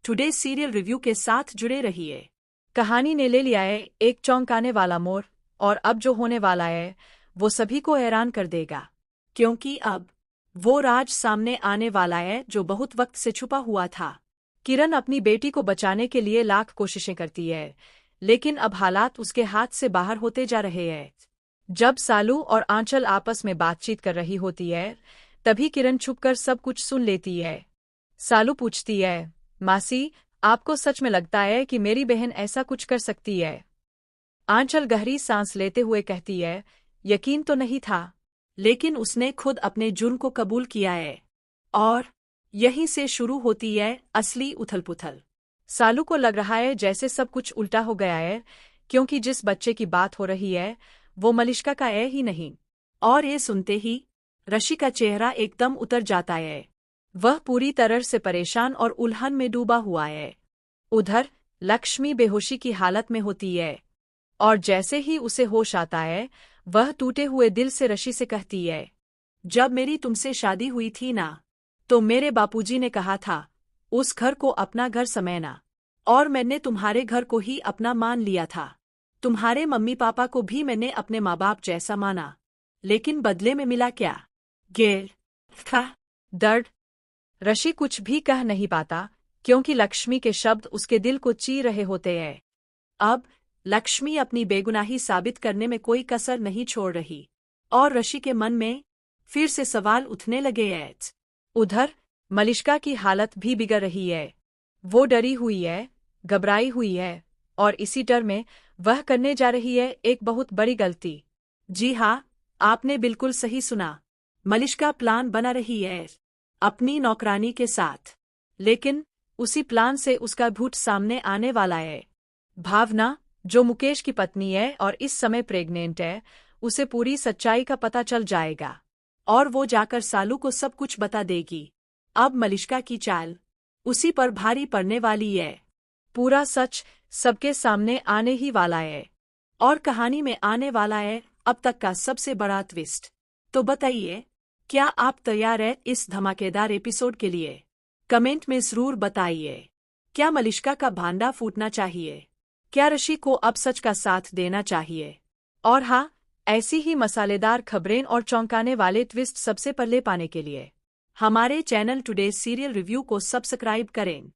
Today serial review के साथ जुड़े रहिए। कहानी ने ले लिया है एक चौंकाने वाला मोड़, और अब जो होने वाला है वो सभी को हैरान कर देगा, क्योंकि अब वो राज सामने आने वाला है जो बहुत वक्त से छुपा हुआ था। किरण अपनी बेटी को बचाने के लिए लाख कोशिशें करती है, लेकिन अब हालात उसके हाथ से बाहर होते जा रहे हैं। जब सालू और आंचल आपस में बातचीत कर रही होती है, तभी किरण छुपकर सब कुछ सुन लेती है। सालू पूछती है, मासी, आपको सच में लगता है कि मेरी बहन ऐसा कुछ कर सकती है? आंचल गहरी सांस लेते हुए कहती है, यकीन तो नहीं था, लेकिन उसने खुद अपने जुर्म को कबूल किया है। और यहीं से शुरू होती है असली उथल-पुथल। सालू को लग रहा है जैसे सब कुछ उल्टा हो गया है, क्योंकि जिस बच्चे की बात हो रही है वो मलिष्का का है ही नहीं। और ये सुनते ही ऋषि का चेहरा एकदम उतर जाता है। वह पूरी तरह से परेशान और उलझन में डूबा हुआ है। उधर लक्ष्मी बेहोशी की हालत में होती है, और जैसे ही उसे होश आता है वह टूटे हुए दिल से ऋषि से कहती है, जब मेरी तुमसे शादी हुई थी ना, तो मेरे बापूजी ने कहा था उस घर को अपना घर समझना, और मैंने तुम्हारे घर को ही अपना मान लिया था। तुम्हारे मम्मी पापा को भी मैंने अपने माँ बाप जैसा माना, लेकिन बदले में मिला क्या? गैर था दर्द। ऋषि कुछ भी कह नहीं पाता, क्योंकि लक्ष्मी के शब्द उसके दिल को चीर रहे होते हैं। अब लक्ष्मी अपनी बेगुनाही साबित करने में कोई कसर नहीं छोड़ रही, और ऋषि के मन में फिर से सवाल उठने लगे हैं। उधर मलिष्का की हालत भी बिगड़ रही है। वो डरी हुई है, घबराई हुई है, और इसी डर में वह करने जा रही है एक बहुत बड़ी गलती। जी हाँ, आपने बिल्कुल सही सुना। मलिष्का प्लान बना रही है अपनी नौकरानी के साथ, लेकिन उसी प्लान से उसका भूत सामने आने वाला है। भावना, जो मुकेश की पत्नी है और इस समय प्रेग्नेंट है, उसे पूरी सच्चाई का पता चल जाएगा, और वो जाकर सालू को सब कुछ बता देगी। अब मलिष्का की चाल उसी पर भारी पड़ने वाली है। पूरा सच सबके सामने आने ही वाला है, और कहानी में आने वाला है अब तक का सबसे बड़ा ट्विस्ट। तो बताइए, क्या आप तैयार हैं इस धमाकेदार एपिसोड के लिए? कमेंट में जरूर बताइए। क्या मलिष्का का भांडा फूटना चाहिए? क्या ऋषि को अब सच का साथ देना चाहिए? और हाँ, ऐसी ही मसालेदार खबरें और चौंकाने वाले ट्विस्ट सबसे पहले पाने के लिए हमारे चैनल टुडे सीरियल रिव्यू को सब्सक्राइब करें।